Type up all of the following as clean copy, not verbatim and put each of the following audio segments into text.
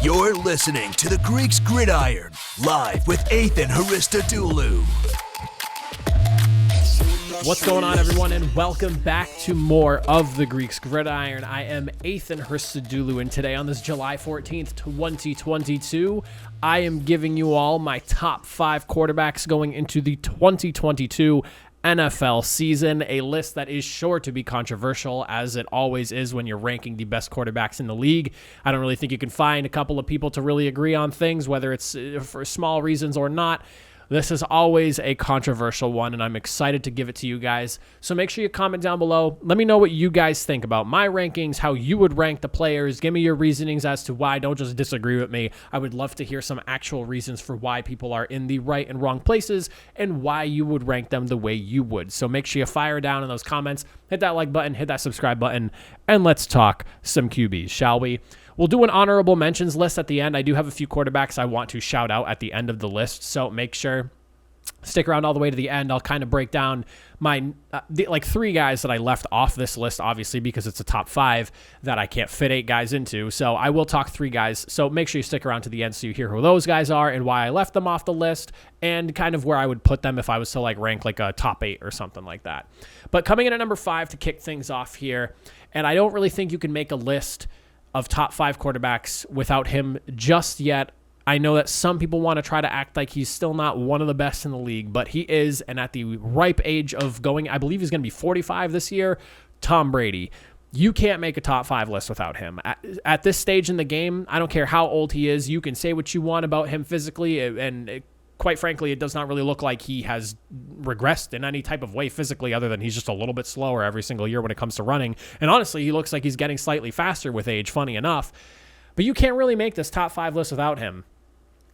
You're listening to the Greeks Gridiron, live with Ethan Haristodoulou. What's going on, everyone, and welcome back to more of the Greeks Gridiron. I am Ethan Haristodoulou, and today on this July 14th, 2022, I am giving you all my top 5 quarterbacks going into the 2022 NFL season, a list that is sure to be controversial, as it always is when you're ranking the best quarterbacks in the league. I don't really think you can find a couple of people to really agree on things, whether it's for small reasons or not. This is always a controversial one, and I'm excited to give it to you guys. So make sure you comment down below. Let me know what you guys think about my rankings, how you would rank the players. Give me your reasonings as to why. Don't just disagree with me. I would love to hear some actual reasons for why people are in the right and wrong places and why you would rank them the way you would. So make sure you fire down in those comments. Hit that like button, hit that subscribe button, and let's talk some QBs, shall we? We'll do an honorable mentions list at the end. I do have a few quarterbacks I want to shout out at the end of the list, so make sure stick around all the way to the end. I'll kind of break down my 3 guys that I left off this list, obviously, because it's a top 5 that I can't fit 8 guys into. So I will talk 3 guys. So make sure you stick around to the end so you hear who those guys are and why I left them off the list and kind of where I would put them if I was to rank like a top 8 or something like that. But coming in at number 5 to kick things off here, and I don't really think you can make a list of top 5 quarterbacks without him just yet. I know that some people want to try to act like he's still not one of the best in the league, but he is, and at the ripe age of going, I believe he's going to be 45 this year, Tom Brady. You can't make a top 5 list without him. At this stage in the game, I don't care how old he is, you can say what you want about him physically, and quite frankly, it does not really look like he has regressed in any type of way physically, other than he's just a little bit slower every single year when it comes to running. And honestly, he looks like he's getting slightly faster with age, funny enough. But you can't really make this top 5 list without him.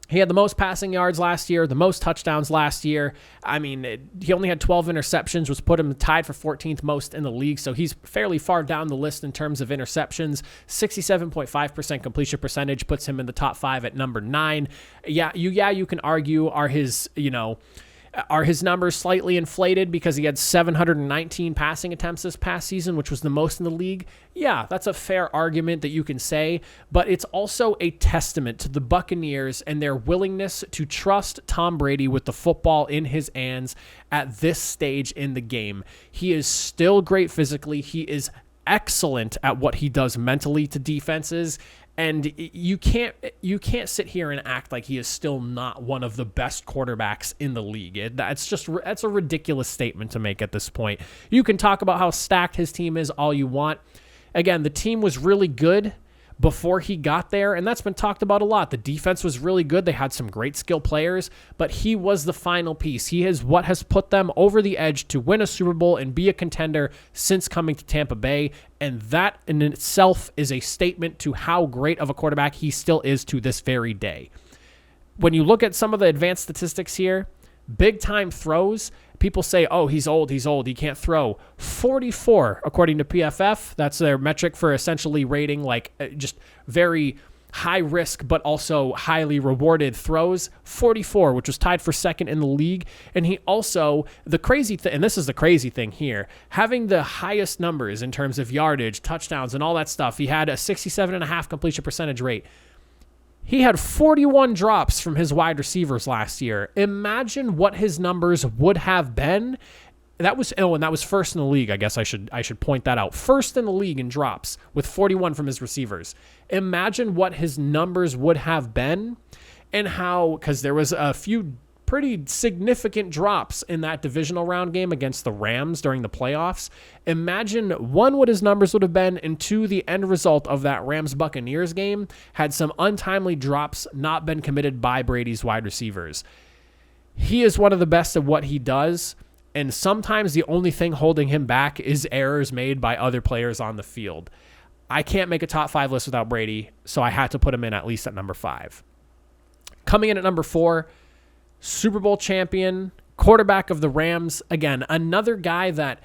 He had the most passing yards last year, the most touchdowns last year. I mean, he only had 12 interceptions, which put him tied for 14th most in the league. So he's fairly far down the list in terms of interceptions. 67.5% completion percentage puts him in the top 5 at number 9. You can argue, are his numbers slightly inflated because he had 719 passing attempts this past season, which was the most in the league? Yeah, that's a fair argument that you can say, but it's also a testament to the Buccaneers and their willingness to trust Tom Brady with the football in his hands at this stage in the game. He is still great physically. He is excellent at what he does mentally to defenses. And you can't sit here and act like he is still not one of the best quarterbacks in the league. That's a ridiculous statement to make at this point. You can talk about how stacked his team is all you want. Again, the team was really good before he got there, and that's been talked about a lot. The defense was really good. They had some great skill players, but he was the final piece. He is what has put them over the edge to win a Super Bowl and be a contender since coming to Tampa Bay, and that in itself is a statement to how great of a quarterback he still is to this very day. When you look at some of the advanced statistics here, big-time throws, people say, oh, he's old, he can't throw. 44, according to PFF. That's their metric for essentially rating just very high risk but also highly rewarded throws. 44, which was tied for second in the league. And he also, and this is the crazy thing here, having the highest numbers in terms of yardage, touchdowns, and all that stuff. He had a 67.5 completion percentage rate. He had 41 drops from his wide receivers last year. Imagine what his numbers would have been. That was first in the league. I guess I should point that out. First in the league in drops with 41 from his receivers. Imagine what his numbers would have been, and how, because there was a few pretty significant drops in that divisional round game against the Rams during the playoffs. Imagine, 1, what his numbers would have been, and 2, the end result of that Rams-Buccaneers game had some untimely drops not been committed by Brady's wide receivers. He is one of the best at what he does, and sometimes the only thing holding him back is errors made by other players on the field. I can't make a top 5 list without Brady, so I had to put him in at least at number 5. Coming in at number 4, Super Bowl champion, quarterback of the Rams. Again, another guy that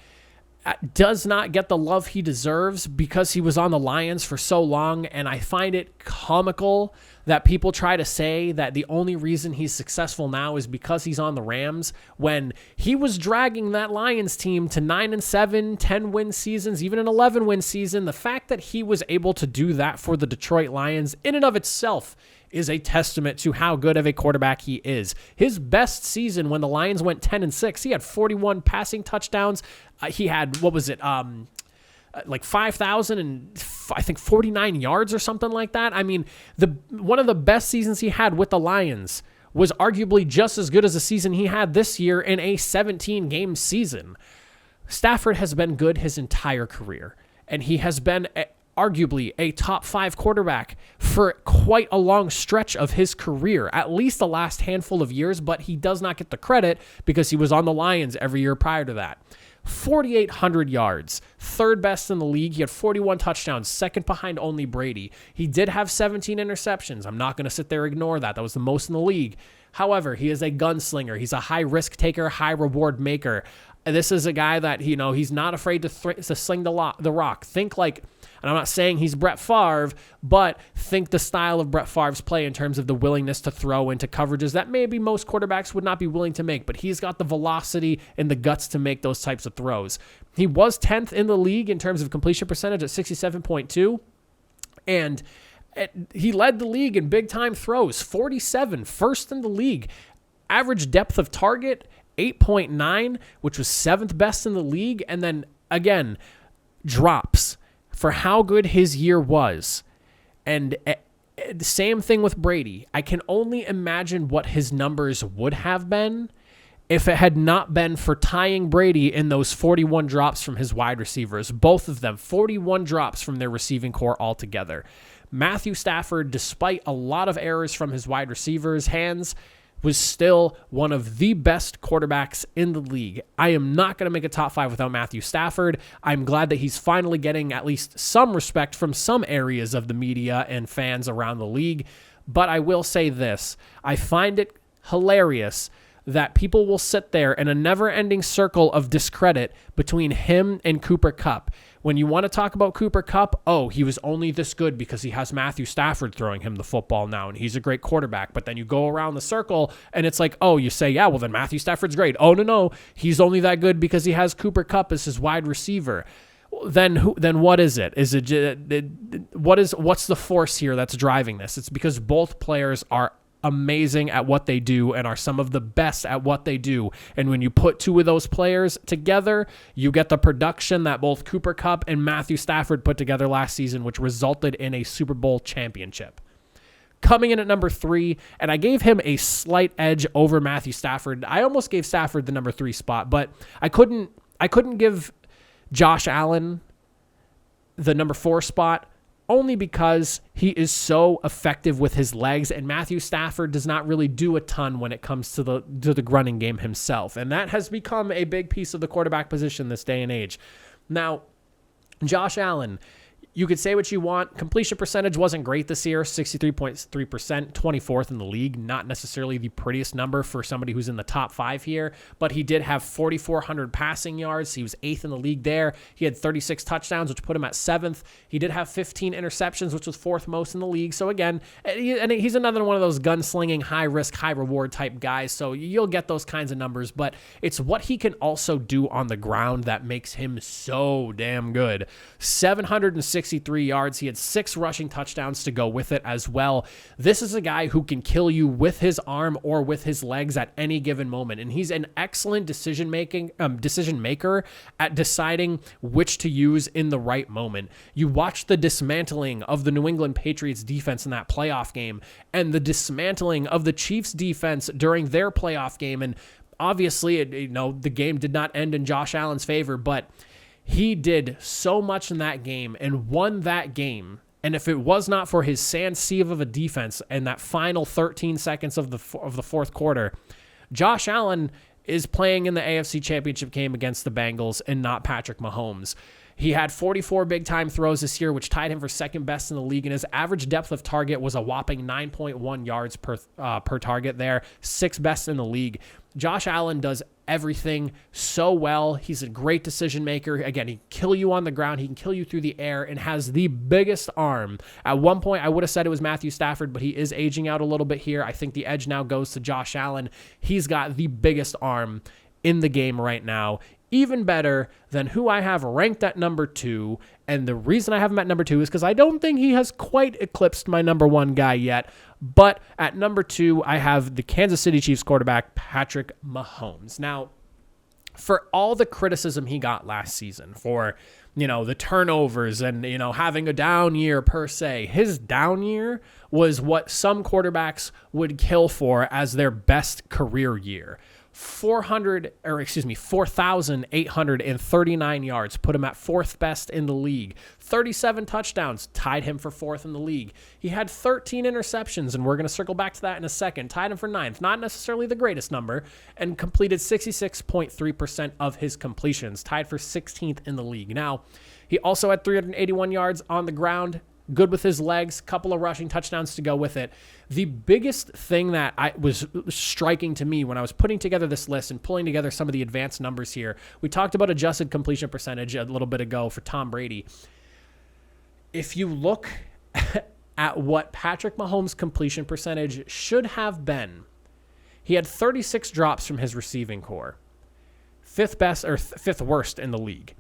does not get the love he deserves because he was on the Lions for so long, and I find it comical that people try to say that the only reason he's successful now is because he's on the Rams, when he was dragging that Lions team to 9-7, 10-win seasons, even an 11-win season. The fact that he was able to do that for the Detroit Lions in and of itself is a testament to how good of a quarterback he is. His best season when the Lions went 10-6, he had 41 passing touchdowns. He had, like 5,000 and I think 49 yards or something like that. I mean, one of the best seasons he had with the Lions was arguably just as good as the season he had this year in a 17-game season. Stafford has been good his entire career, and he has been arguably a top 5 quarterback for quite a long stretch of his career, at least the last handful of years, but he does not get the credit because he was on the Lions every year prior to that. 4,800 yards, third best in the league. He had 41 touchdowns, second behind only Brady. He did have 17 interceptions. I'm not going to sit there and ignore that. That was the most in the league. However, he is a gunslinger. He's a high risk taker, high reward maker. And this is a guy that, he's not afraid to sling the rock. Think like, and I'm not saying he's Brett Favre, but think the style of Brett Favre's play in terms of the willingness to throw into coverages that maybe most quarterbacks would not be willing to make, but he's got the velocity and the guts to make those types of throws. He was 10th in the league in terms of completion percentage at 67.2, and he led the league in big-time throws, 47, first in the league. Average depth of target, 8.9, which was 7th best in the league, and then, again, drops for how good his year was. And the same thing with Brady. I can only imagine what his numbers would have been if it had not been for tying Brady in those 41 drops from his wide receivers. Both of them, 41 drops from their receiving core altogether. Matthew Stafford, despite a lot of errors from his wide receivers' hands, was still one of the best quarterbacks in the league. I am not going to make a top 5 without Matthew Stafford. I'm glad that he's finally getting at least some respect from some areas of the media and fans around the league. But I will say this. I find it hilarious that people will sit there in a never-ending circle of discredit between him and Cooper Kupp. When you want to talk about Cooper Kupp, he was only this good because he has Matthew Stafford throwing him the football now, and he's a great quarterback. But then you go around the circle, and it's like, you say, yeah, well, then Matthew Stafford's great. Oh, no, he's only that good because he has Cooper Kupp as his wide receiver. Then what is it? What's the force here that's driving this? It's because both players are amazing at what they do and are some of the best at what they do. And when you put two of those players together, you get the production that both Cooper Kupp and Matthew Stafford put together last season, which resulted in a Super Bowl championship. Coming in at number 3, and I gave him a slight edge over Matthew Stafford. I almost gave Stafford the number 3 spot, but I couldn't give Josh Allen the number 4 spot, only because he is so effective with his legs, and Matthew Stafford does not really do a ton when it comes to the running game himself. And that has become a big piece of the quarterback position this day and age. Now, Josh Allen, you could say what you want. Completion percentage wasn't great this year, 63.3%, 24th in the league. Not necessarily the prettiest number for somebody who's in the top 5 here, but he did have 4,400 passing yards. He was 8th in the league there. He had 36 touchdowns, which put him at 7th. He did have 15 interceptions, which was 4th most in the league. So again, and he's another one of those gunslinging, high-risk, high-reward type guys, so you'll get those kinds of numbers, but it's what he can also do on the ground that makes him so damn good. 763 yards. He had 6 rushing touchdowns to go with it as well. This is a guy who can kill you with his arm or with his legs at any given moment, and he's an excellent decision maker at deciding which to use in the right moment. You watch the dismantling of the New England Patriots defense in that playoff game, and the dismantling of the Chiefs defense during their playoff game, and obviously, the game did not end in Josh Allen's favor, but he did so much in that game and won that game. And if it was not for his sand sieve of a defense and that final 13 seconds of the fourth quarter, Josh Allen is playing in the AFC Championship game against the Bengals and not Patrick Mahomes. He had 44 big-time throws this year, which tied him for second best in the league, and his average depth of target was a whopping 9.1 yards per target there, 6th best in the league. Josh Allen does everything so well. He's a great decision maker. Again, he can kill you on the ground. He can kill you through the air and has the biggest arm. At one point, I would have said it was Matthew Stafford, but he is aging out a little bit here. I think the edge now goes to Josh Allen. He's got the biggest arm in the game right now, even better than who I have ranked at number 2. And the reason I have him at number 2 is because I don't think he has quite eclipsed my number 1 guy yet. But at number 2, I have the Kansas City Chiefs quarterback, Patrick Mahomes. Now, for all the criticism he got last season for, the turnovers and, having a down year per se, his down year was what some quarterbacks would kill for as their best career year. 4,839 yards, put him at 4th best in the league. 37 touchdowns, tied him for 4th in the league. He had 13 interceptions, and we're going to circle back to that in a second. Tied him for 9th, not necessarily the greatest number, and completed 66.3% of his completions, tied for 16th in the league. Now, he also had 381 yards on the ground, good with his legs, couple of rushing touchdowns to go with it. The biggest thing that was striking to me when I was putting together this list and pulling together some of the advanced numbers here, we talked about adjusted completion percentage a little bit ago for Tom Brady. If you look at what Patrick Mahomes' completion percentage should have been, he had 36 drops from his receiving core, 5th worst in the league.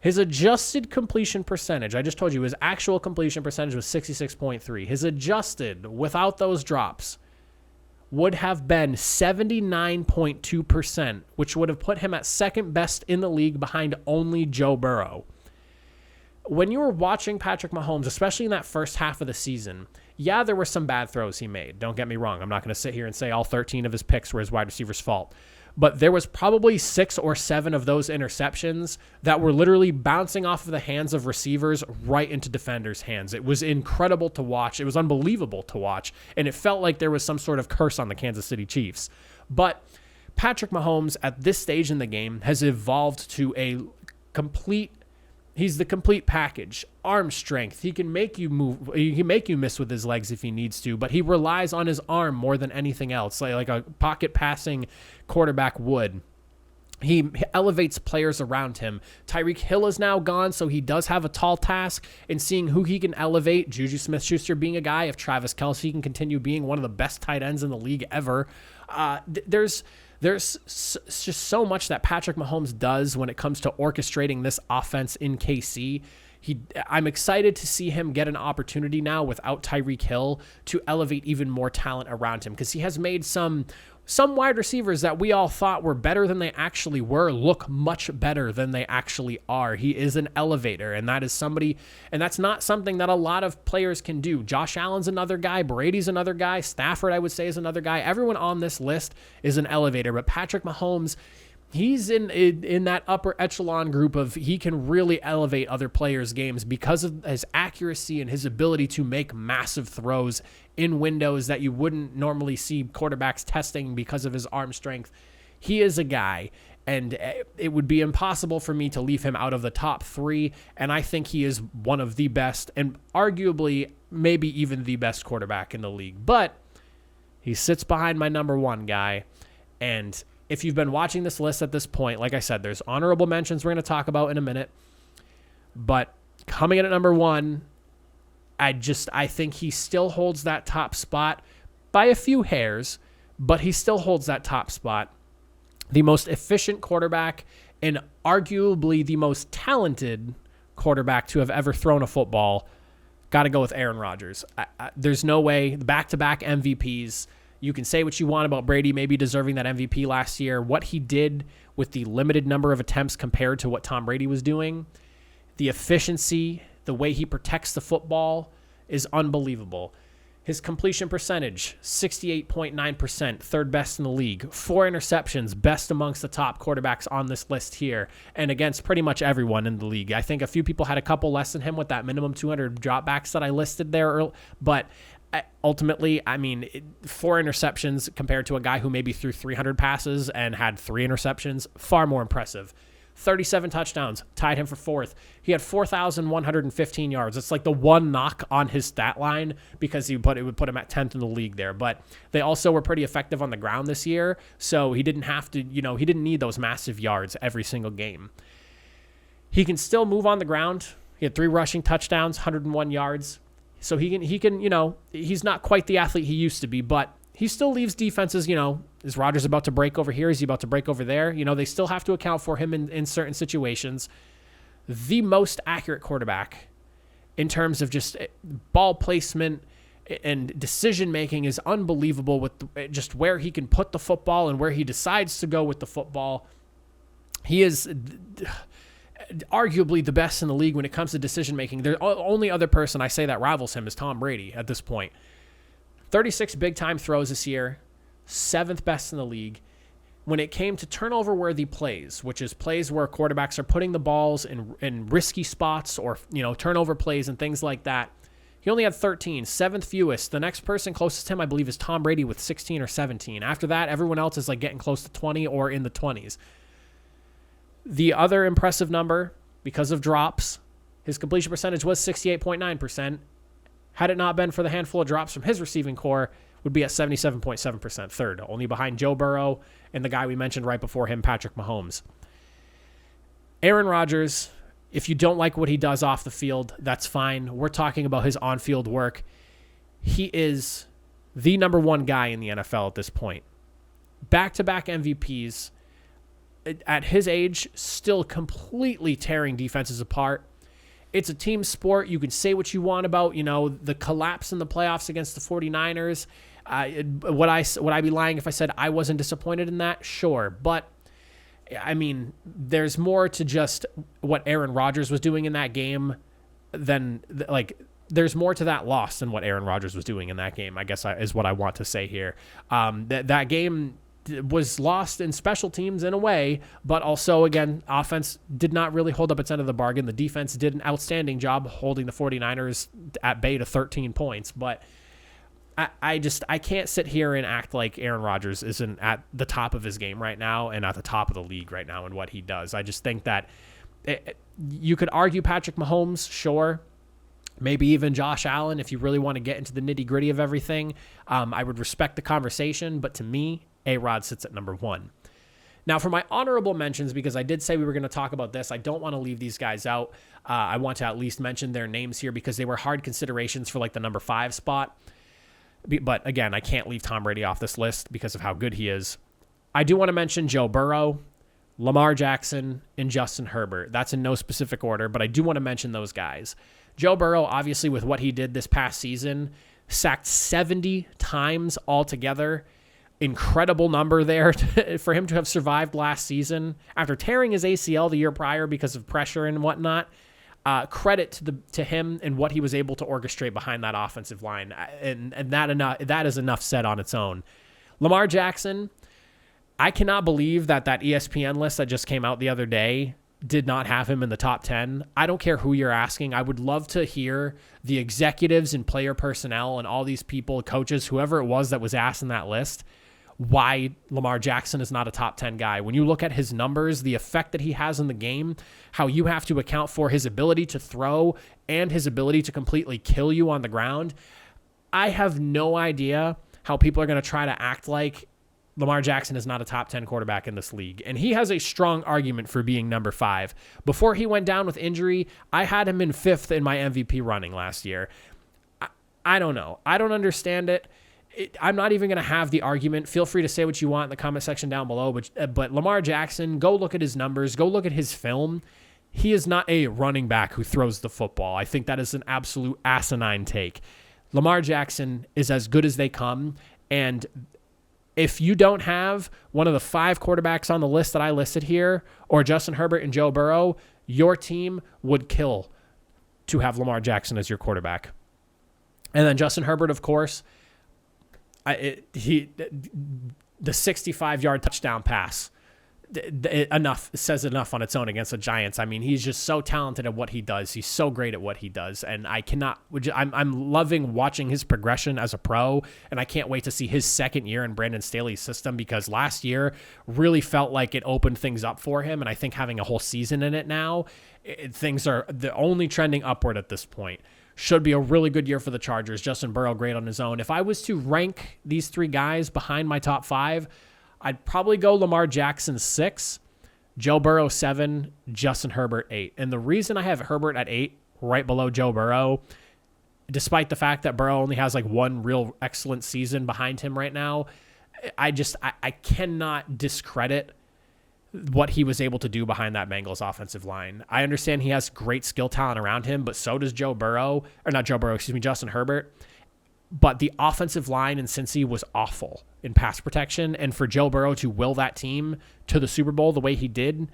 His adjusted completion percentage, I just told you his actual completion percentage was 66.3. His adjusted, without those drops, would have been 79.2%, which would have put him at 2nd best in the league behind only Joe Burrow. When you were watching Patrick Mahomes, especially in that first half of the season, yeah, there were some bad throws he made. Don't get me wrong. I'm not going to sit here and say all 13 of his picks were his wide receiver's fault. But there was probably 6 or 7 of those interceptions that were literally bouncing off of the hands of receivers right into defenders' hands. It was incredible to watch. It was unbelievable to watch. And it felt like there was some sort of curse on the Kansas City Chiefs. But Patrick Mahomes, at this stage in the game, has evolved to he's the complete package. Arm strength. He can make you move. He can make you miss with his legs if he needs to, but he relies on his arm more than anything else, like a pocket passing quarterback would. He elevates players around him. Tyreek Hill is now gone, so he does have a tall task in seeing who he can elevate. Juju Smith-Schuster being a guy. If Travis Kelce can continue being one of the best tight ends in the league ever. There's just so much that Patrick Mahomes does when it comes to orchestrating this offense in KC. I'm excited to see him get an opportunity now without Tyreek Hill to elevate even more talent around him, because he has made some wide receivers that we all thought were better than they actually were look much better than they actually are. He is an elevator, and that's not something that a lot of players can do. Josh Allen's another guy. Brady's another guy. Stafford, I would say, is another guy. Everyone on this list is an elevator, but Patrick Mahomes, he's in that upper echelon group of he can really elevate other players' games because of his accuracy and his ability to make massive throws in windows that you wouldn't normally see quarterbacks testing because of his arm strength. He is a guy, and it would be impossible for me to leave him out of the top 3, and I think he is one of the best and arguably maybe even the best quarterback in the league. But he sits behind my number 1 guy, and if you've been watching this list at this point, like I said, there's honorable mentions we're going to talk about in a minute. But coming in at number 1, I think he still holds that top spot by a few hairs, but he still holds that top spot. The most efficient quarterback and arguably the most talented quarterback to have ever thrown a football. Got to go with Aaron Rodgers. There's no way. Back-to-back MVPs. You can say what you want about Brady maybe deserving that MVP last year. What he did with the limited number of attempts compared to what Tom Brady was doing, the efficiency, the way he protects the football is unbelievable. His completion percentage, 68.9%, 3rd best in the league. 4 interceptions, best amongst the top quarterbacks on this list here, and against pretty much everyone in the league. I think a few people had a couple less than him with that minimum 200 dropbacks that I listed there, but ultimately, 4 interceptions compared to a guy who maybe threw 300 passes and had 3 interceptions, far more impressive. 37 touchdowns, tied him for fourth. He had 4,115 yards. It's like the one knock on his stat line because it would put him at 10th in the league there. But they also were pretty effective on the ground this year, so he didn't have to, he didn't need those massive yards every single game. He can still move on the ground. He had 3 rushing touchdowns, 101 yards. So he can, he's not quite the athlete he used to be, but he still leaves defenses, is Rodgers about to break over here? Is he about to break over there? They still have to account for him in certain situations. The most accurate quarterback in terms of just ball placement and decision-making is unbelievable with just where he can put the football and where he decides to go with the football. He is arguably the best in the league when it comes to decision-making. The only other person I say that rivals him is Tom Brady at this point. 36 big-time throws this year, 7th best in the league. When it came to turnover-worthy plays, which is plays where quarterbacks are putting the balls in risky spots or, turnover plays and things like that, he only had 13, 7th fewest. The next person closest to him, I believe, is Tom Brady with 16 or 17. After that, everyone else is like getting close to 20 or in the 20s. The other impressive number, because of drops, his completion percentage was 68.9%. Had it not been for the handful of drops from his receiving core, would be at 77.7%, third, only behind Joe Burrow and the guy we mentioned right before him, Patrick Mahomes. Aaron Rodgers, if you don't like what he does off the field, that's fine. We're talking about his on-field work. He is the number one guy in the NFL at this point. Back-to-back MVPs. At his age, still completely tearing defenses apart. It's a team sport. You can say what you want about, the collapse in the playoffs against the 49ers. Would I be lying if I said I wasn't disappointed in that? Sure. But, there's more to just what Aaron Rodgers was doing in that game than, there's more to that loss than what Aaron Rodgers was doing in that game, I guess is what I want to say here. That game was lost in special teams in a way, but also, again, offense did not really hold up its end of the bargain. The defense did an outstanding job holding the 49ers at bay to 13 points, but I can't sit here and act like Aaron Rodgers isn't at the top of his game right now and at the top of the league right now in what he does. I just think that you could argue Patrick Mahomes, sure, maybe even Josh Allen if you really want to get into the nitty-gritty of everything. I would respect the conversation, but to me, A-Rod sits at number 1. Now, for my honorable mentions, because I did say we were going to talk about this, I don't want to leave these guys out. I want to at least mention their names here because they were hard considerations for the number 5 spot. But again, I can't leave Tom Brady off this list because of how good he is. I do want to mention Joe Burrow, Lamar Jackson, and Justin Herbert. That's in no specific order, but I do want to mention those guys. Joe Burrow, obviously, with what he did this past season, sacked 70 times altogether. Incredible number there for him to have survived last season after tearing his ACL the year prior because of pressure and whatnot. Credit to him and what he was able to orchestrate behind that offensive line, and that is enough said on its own. Lamar Jackson, I cannot believe that ESPN list that just came out the other day did not have him in the top 10. I don't care who you're asking. I would love to hear the executives and player personnel and all these people, coaches, whoever it was that was asked in that list, why Lamar Jackson is not a top 10 guy. When you look at his numbers, the effect that he has in the game, how you have to account for his ability to throw and his ability to completely kill you on the ground, I have no idea how people are going to try to act like Lamar Jackson is not a top 10 quarterback in this league. And he has a strong argument for being number 5. Before he went down with injury, I had him in 5th in my MVP running last year. I don't know. I don't understand it. I'm not even going to have the argument. Feel free to say what you want in the comment section down below. But Lamar Jackson, go look at his numbers. Go look at his film. He is not a running back who throws the football. I think that is an absolute asinine take. Lamar Jackson is as good as they come. And if you don't have one of the 5 quarterbacks on the list that I listed here, or Justin Herbert and Joe Burrow, your team would kill to have Lamar Jackson as your quarterback. And then Justin Herbert, of course, the 65-yard touchdown pass enough says enough on its own against the Giants. I mean, he's just so talented at what he does. He's so great at what he does, and I'm loving watching his progression as a pro, and I can't wait to see his second year in Brandon Staley's system, because last year really felt like it opened things up for him, and I think having a whole season in it now, things are the only trending upward at this point. Should be a really good year for the Chargers. Justin Burrow, great on his own. If I was to rank these three guys behind my top 5, I'd probably go Lamar Jackson 6, Joe Burrow 7, Justin Herbert 8. And the reason I have Herbert at 8, right below Joe Burrow, despite the fact that Burrow only has like one real excellent season behind him right now, I cannot discredit what he was able to do behind that Bengals offensive line. I understand he has great skill talent around him, but so does Justin Herbert. But the offensive line in Cincy was awful in pass protection. And for Joe Burrow to will that team to the Super Bowl the way he did,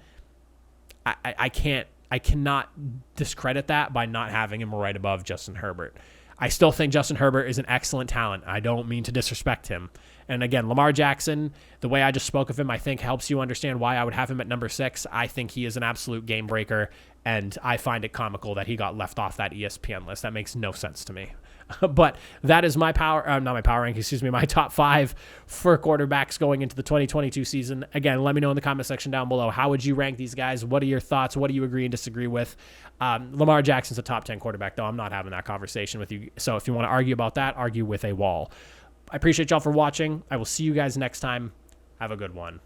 I cannot discredit that by not having him right above Justin Herbert. I still think Justin Herbert is an excellent talent. I don't mean to disrespect him. And again, Lamar Jackson, the way I just spoke of him, I think helps you understand why I would have him at number 6. I think he is an absolute game breaker, and I find it comical that he got left off that ESPN list. That makes no sense to me. But that is my my top 5 for quarterbacks going into the 2022 season. Again, let me know in the comment section down below. How would you rank these guys? What are your thoughts? What do you agree and disagree with? Lamar Jackson's a top 10 quarterback, though. I'm not having that conversation with you. So if you want to argue about that, argue with a wall. I appreciate y'all for watching. I will see you guys next time. Have a good one.